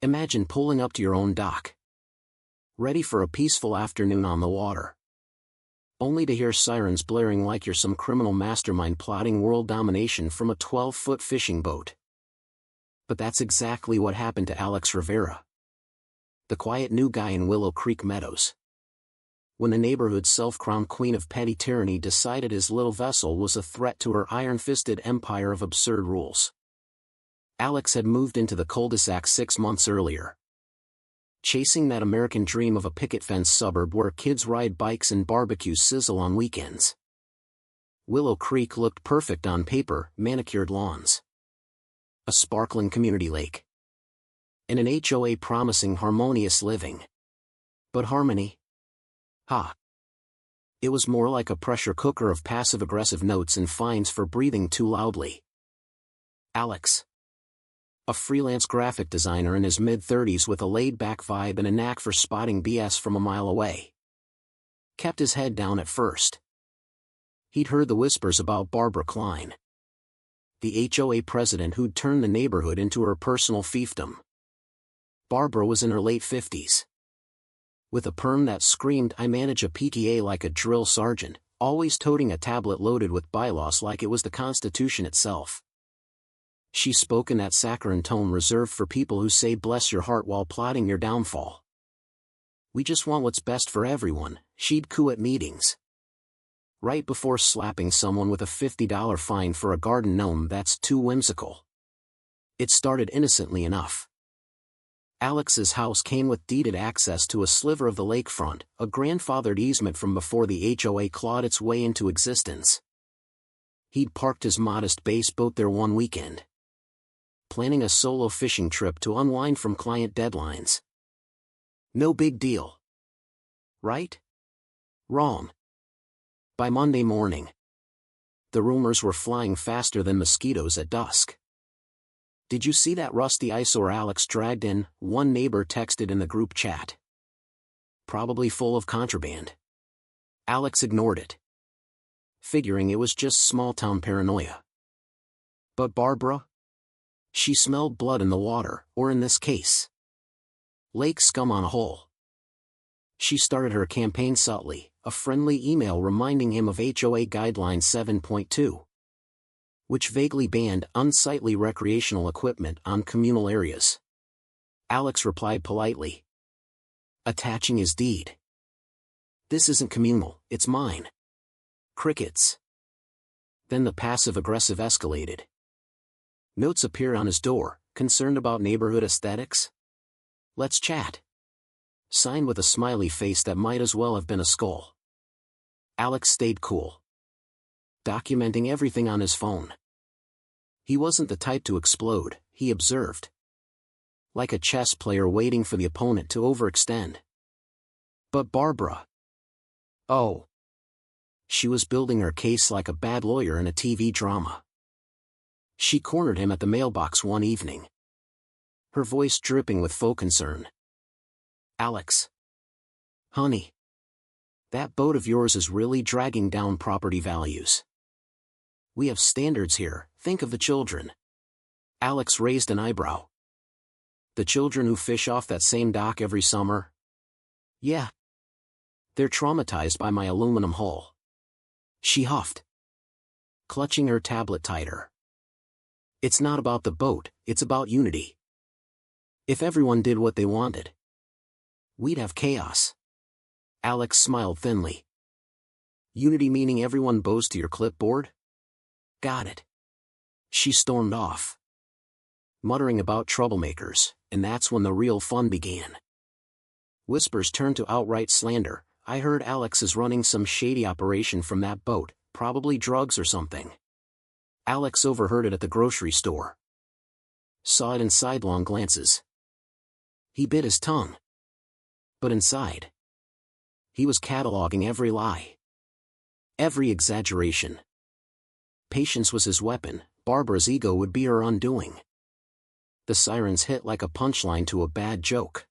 Imagine pulling up to your own dock, ready for a peaceful afternoon on the water, only to hear sirens blaring like you're some criminal mastermind plotting world domination from a 12-foot fishing boat. But that's exactly what happened to Alex Rivera, the quiet new guy in Willow Creek Meadows. When the neighborhood's self-crowned queen of petty tyranny decided his little vessel was a threat to her iron-fisted empire of absurd rules. Alex had moved into the cul-de-sac 6 months earlier, chasing that American dream of a picket-fence suburb where kids ride bikes and barbecues sizzle on weekends. Willow Creek looked perfect on paper, manicured lawns, a sparkling community lake, and an HOA promising harmonious living. But harmony? Ha! It was more like a pressure cooker of passive-aggressive notes and fines for breathing too loudly. Alex, a freelance graphic designer in his mid-30s with a laid-back vibe and a knack for spotting BS from a mile away, kept his head down at first. He'd heard the whispers about Barbara Klein, the HOA president who'd turned the neighborhood into her personal fiefdom. Barbara was in her late 50s. With a perm that screamed, "I manage a PTA like a drill sergeant," always toting a tablet loaded with bylaws like it was the Constitution itself. She spoke in that saccharine tone reserved for people who say bless your heart while plotting your downfall. "We just want what's best for everyone," she'd coo at meetings, right before slapping someone with a $50 fine for a garden gnome that's too whimsical. It started innocently enough. Alex's house came with deeded access to a sliver of the lakefront, a grandfathered easement from before the HOA clawed its way into existence. He'd parked his modest base boat there one weekend, planning a solo fishing trip to unwind from client deadlines. No big deal. Right? Wrong. By Monday morning, the rumors were flying faster than mosquitoes at dusk. "Did you see that rusty eyesore Alex dragged in?" one neighbor texted in the group chat. "Probably full of contraband." Alex ignored it, figuring it was just small-town paranoia. But Barbara? She smelled blood in the water, or in this case, lake scum on a hole. She started her campaign subtly, a friendly email reminding him of HOA Guideline 7.2. which vaguely banned unsightly recreational equipment on communal areas. Alex replied politely, attaching his deed. "This isn't communal, it's mine." Crickets. Then the passive-aggressive escalated. Notes appeared on his door, concerned about neighborhood aesthetics. "Let's chat." Signed with a smiley face that might as well have been a skull. Alex stayed cool, documenting everything on his phone. He wasn't the type to explode, he observed, like a chess player waiting for the opponent to overextend. But Barbara? Oh. She was building her case like a bad lawyer in a TV drama. She cornered him at the mailbox one evening, her voice dripping with faux concern. "Alex. Honey. That boat of yours is really dragging down property values. We have standards here, think of the children." Alex raised an eyebrow. "The children who fish off that same dock every summer?" "Yeah. They're traumatized by my aluminum hull." She huffed, clutching her tablet tighter. "It's not about the boat, it's about unity. If everyone did what they wanted, we'd have chaos." Alex smiled thinly. "Unity meaning everyone bows to your clipboard?" "Got it." She stormed off, muttering about troublemakers, and that's when the real fun began. Whispers turned to outright slander. "I heard Alex is running some shady operation from that boat, probably drugs or something." Alex overheard it at the grocery store, saw it in sidelong glances. He bit his tongue. But inside, he was cataloging every lie, every exaggeration. Patience was his weapon, Barbara's ego would be her undoing. The sirens hit like a punchline to a bad joke.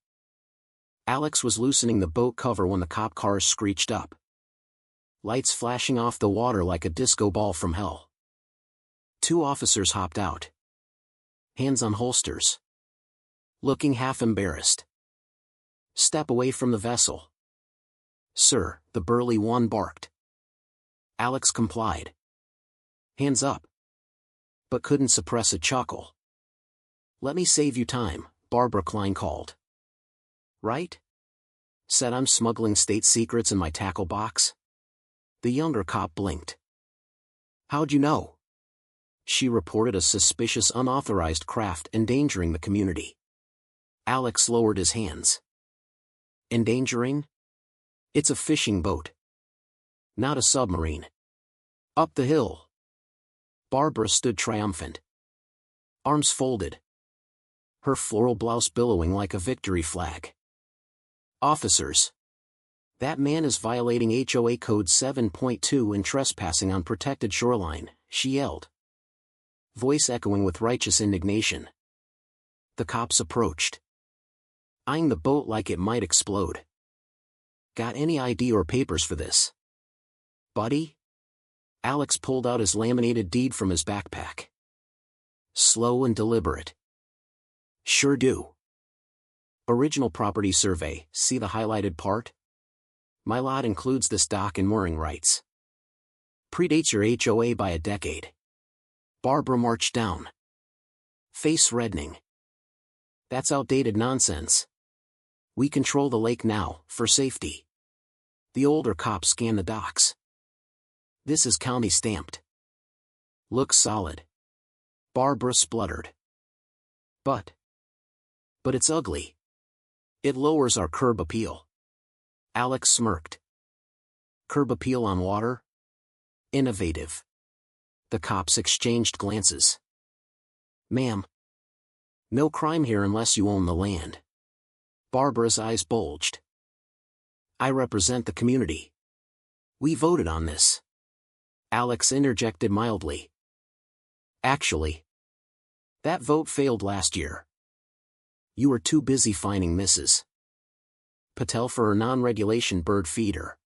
Alex was loosening the boat cover when the cop cars screeched up, lights flashing off the water like a disco ball from hell. 2 officers hopped out, hands on holsters. looking half embarrassed. "Step away from the vessel." "Sir," the burly one barked. Alex complied. "Hands up." But couldn't suppress a chuckle. "Let me save you time," Barbara Klein called. "Right?" Said I'm smuggling state secrets in my tackle box. The younger cop blinked. "How'd you know?" She reported a suspicious unauthorized craft endangering the community. Alex lowered his hands. "Endangering? It's a fishing boat. Not a submarine." "Up the hill." Barbara stood triumphant. Arms folded. Her floral blouse billowing like a victory flag. "Officers. That man is violating HOA Code 7.2 and trespassing on protected shoreline," she yelled. Voice echoing with righteous indignation. The cops approached, eyeing the boat like it might explode. "Got any ID or papers for this, buddy?" Alex pulled out his laminated deed from his backpack. Slow and deliberate. "Sure do. Original property survey, see the highlighted part? My lot includes this dock and mooring rights. Predates your HOA by a decade." Barbara marched down, face reddening. "That's outdated nonsense. We control the lake now, for safety." The older cop scanned the docks. "This is county stamped. Looks solid." Barbara spluttered. But it's ugly. It lowers our curb appeal." Alex smirked. "Curb appeal on water? Innovative." The cops exchanged glances. "Ma'am. No crime here unless you own the land." Barbara's eyes bulged. "I represent the community. We voted on this." Alex interjected mildly. "Actually, that vote failed last year. You were too busy finding Mrs. Patel for her non-regulation bird feeder."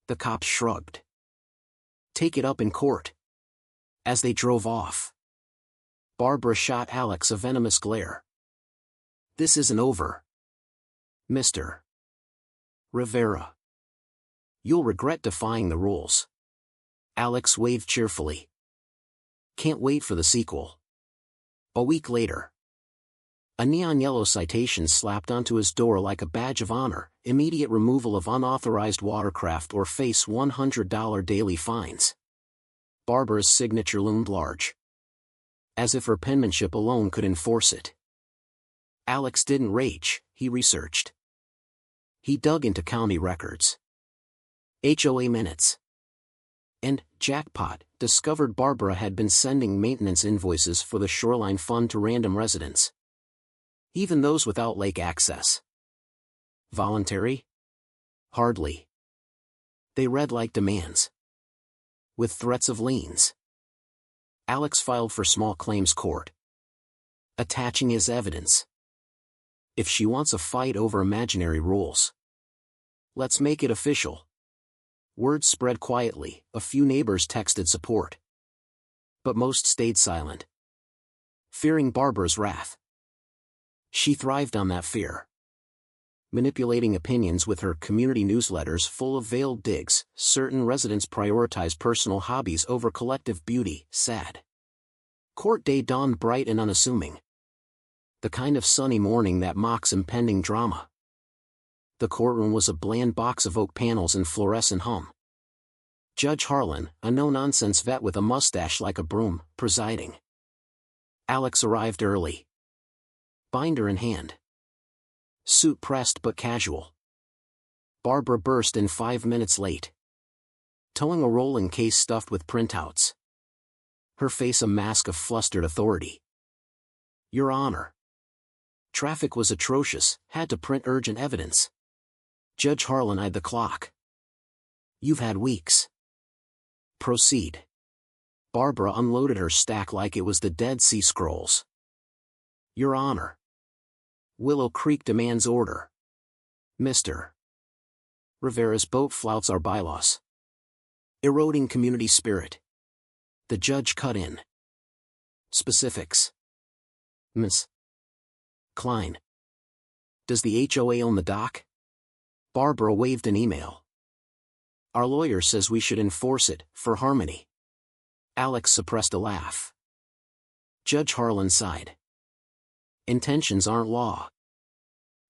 The cops shrugged. "Take it up in court." As they drove off, Barbara shot Alex a venomous glare. "This isn't over, Mr. Rivera. You'll regret defying the rules." Alex waved cheerfully. "Can't wait for the sequel." A week later, a neon yellow citation slapped onto his door like a badge of honor: immediate removal of unauthorized watercraft or face $100 daily fines. Barbara's signature loomed large, as if her penmanship alone could enforce it. Alex didn't rage, he researched. He dug into county records, HOA minutes, and, jackpot, discovered Barbara had been sending maintenance invoices for the Shoreline Fund to random residents, even those without lake access. Voluntary? Hardly. They read like demands, with threats of liens. Alex filed for small claims court, attaching his evidence. If she wants a fight over imaginary rules, let's make it official. Word spread quietly, a few neighbors texted support, but most stayed silent, fearing Barbara's wrath. She thrived on that fear, manipulating opinions with her community newsletters full of veiled digs. Certain residents prioritize personal hobbies over collective beauty. Sad. Court day dawned bright and unassuming, the kind of sunny morning that mocks impending drama. The courtroom was a bland box of oak panels and fluorescent hum. Judge Harlan, a no-nonsense vet with a mustache like a broom, presiding. Alex arrived early, binder in hand, suit pressed but casual. Barbara burst in 5 minutes late, towing a rolling case stuffed with printouts, her face a mask of flustered authority. "Your Honor. Traffic was atrocious, had to print urgent evidence." Judge Harlan eyed the clock. "You've had weeks. Proceed." Barbara unloaded her stack like it was the Dead Sea Scrolls. "Your Honor. Willow Creek demands order. Mr. Rivera's boat flouts our bylaws, eroding community spirit." The judge cut in. "Specifics, Miss." Klein. Does the HOA own the dock? Barbara waved an email. Our lawyer says we should enforce it, for harmony. Alex suppressed a laugh. Judge Harlan sighed. Intentions aren't law.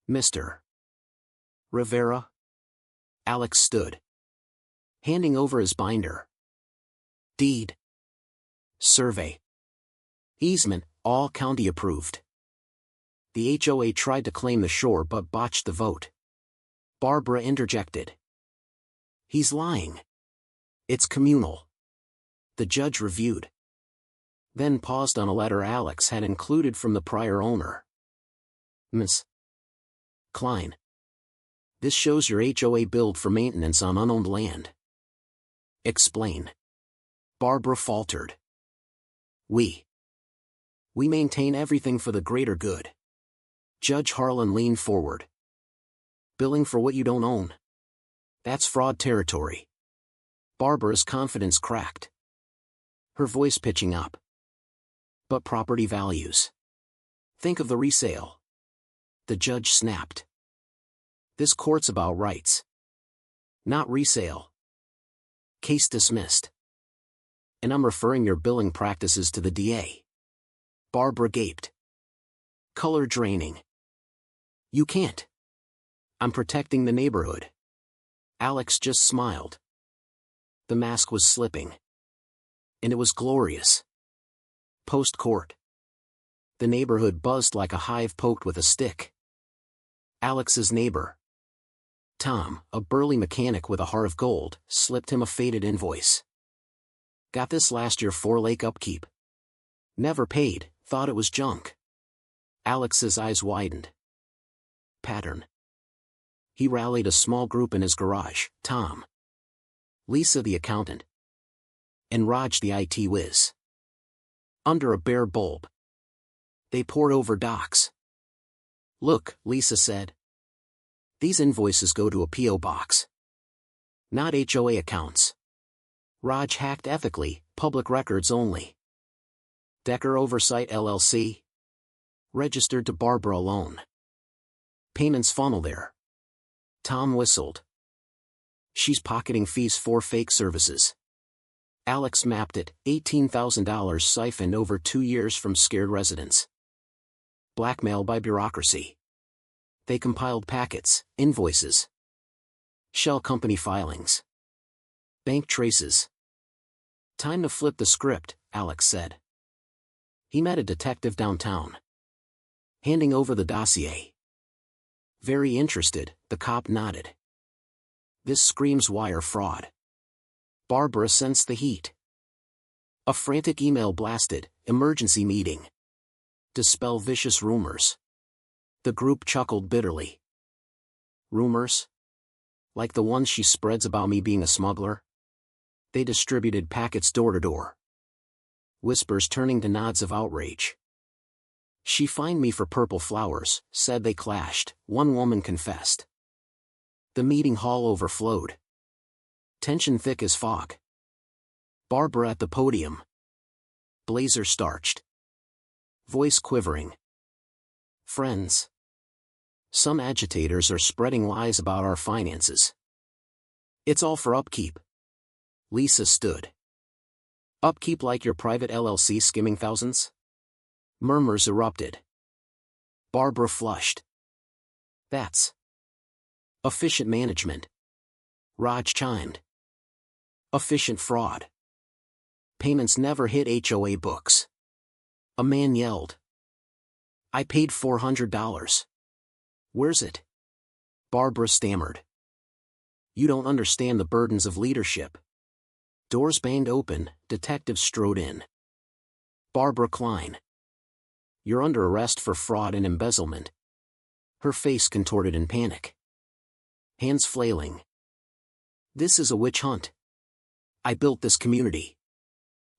Mr. Rivera? Alex stood, handing over his binder. Deed. Survey. Easement, all county approved. The HOA tried to claim the shore but botched the vote. Barbara interjected. He's lying. It's communal. The judge reviewed. Then paused on a letter Alex had included from the prior owner. Ms. Klein. This shows your HOA billed for maintenance on unowned land. Explain. Barbara faltered. We maintain everything for the greater good. Judge Harlan leaned forward. Billing for what you don't own? That's fraud territory. Barbara's confidence cracked, her voice pitching up. But property values. Think of the resale. The judge snapped. This court's about rights, not resale. Case dismissed. And I'm referring your billing practices to the DA. Barbara gaped. Color draining. You can't. I'm protecting the neighborhood. Alex just smiled. The mask was slipping. And it was glorious. Post-court. The neighborhood buzzed like a hive poked with a stick. Alex's neighbor, Tom, a burly mechanic with a heart of gold, slipped him a faded invoice. Got this last year for lake upkeep. Never paid, thought it was junk. Alex's eyes widened. Pattern. He rallied a small group in his garage, Tom, Lisa the accountant, and Raj the IT whiz. Under a bare bulb. They poured over docs. Look, Lisa said. These invoices go to a P.O. box. Not HOA accounts. Raj hacked ethically, public records only. Decker Oversight LLC. Registered to Barbara alone. Payments funnel there. Tom whistled. She's pocketing fees for fake services. Alex mapped it, $18,000 siphoned over 2 years from scared residents. Blackmail by bureaucracy. They compiled packets, invoices, shell company filings, bank traces. Time to flip the script, Alex said. He met a detective downtown, handing over the dossier. Very interested, the cop nodded. This screams wire fraud. Barbara sensed the heat. A frantic email blasted, emergency meeting. Dispel vicious rumors. The group chuckled bitterly. Rumors? Like the ones she spreads about me being a smuggler? They distributed packets door to door. Whispers turning to nods of outrage. She fined me for purple flowers, said they clashed, one woman confessed. The meeting hall overflowed. Tension thick as fog. Barbara at the podium. Blazer starched. Voice quivering. Friends. Some agitators are spreading lies about our finances. It's all for upkeep. Lisa stood. Upkeep like your private LLC skimming thousands? Murmurs erupted. Barbara flushed. That's efficient management. Raj chimed. Efficient fraud. Payments never hit HOA books. A man yelled. I paid $400. Where's it? Barbara stammered. You don't understand the burdens of leadership. Doors banged open, detectives strode in. Barbara Klein. You're under arrest for fraud and embezzlement. Her face contorted in panic. Hands flailing. This is a witch hunt. I built this community.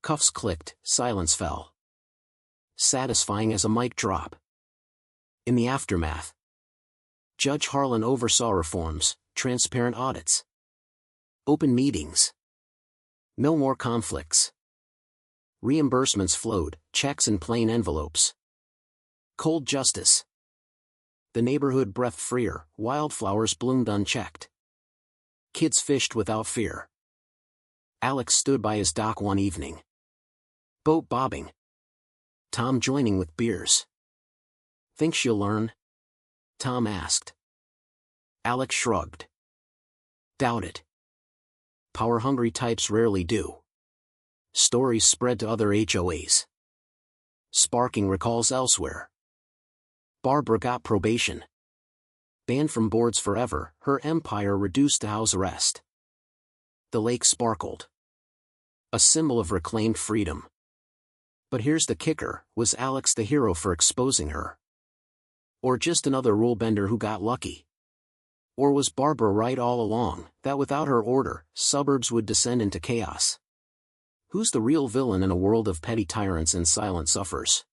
Cuffs clicked, silence fell. Satisfying as a mic drop. In the aftermath, Judge Harlan oversaw reforms, transparent audits, open meetings. No more conflicts. Reimbursements flowed, checks in plain envelopes. Cold justice. The neighborhood breathed freer, wildflowers bloomed unchecked. Kids fished without fear. Alex stood by his dock one evening. Boat bobbing. Tom joining with beers. "Think she'll learn?" Tom asked. Alex shrugged. "Doubt it. Power-hungry types rarely do." Stories spread to other HOAs. Sparking recalls elsewhere. Barbara got probation. Banned from boards forever, her empire reduced to house arrest. The lake sparkled. A symbol of reclaimed freedom. But here's the kicker, was Alex the hero for exposing her? Or just another rule-bender who got lucky? Or was Barbara right all along, that without her order, suburbs would descend into chaos? Who's the real villain in a world of petty tyrants and silent sufferers?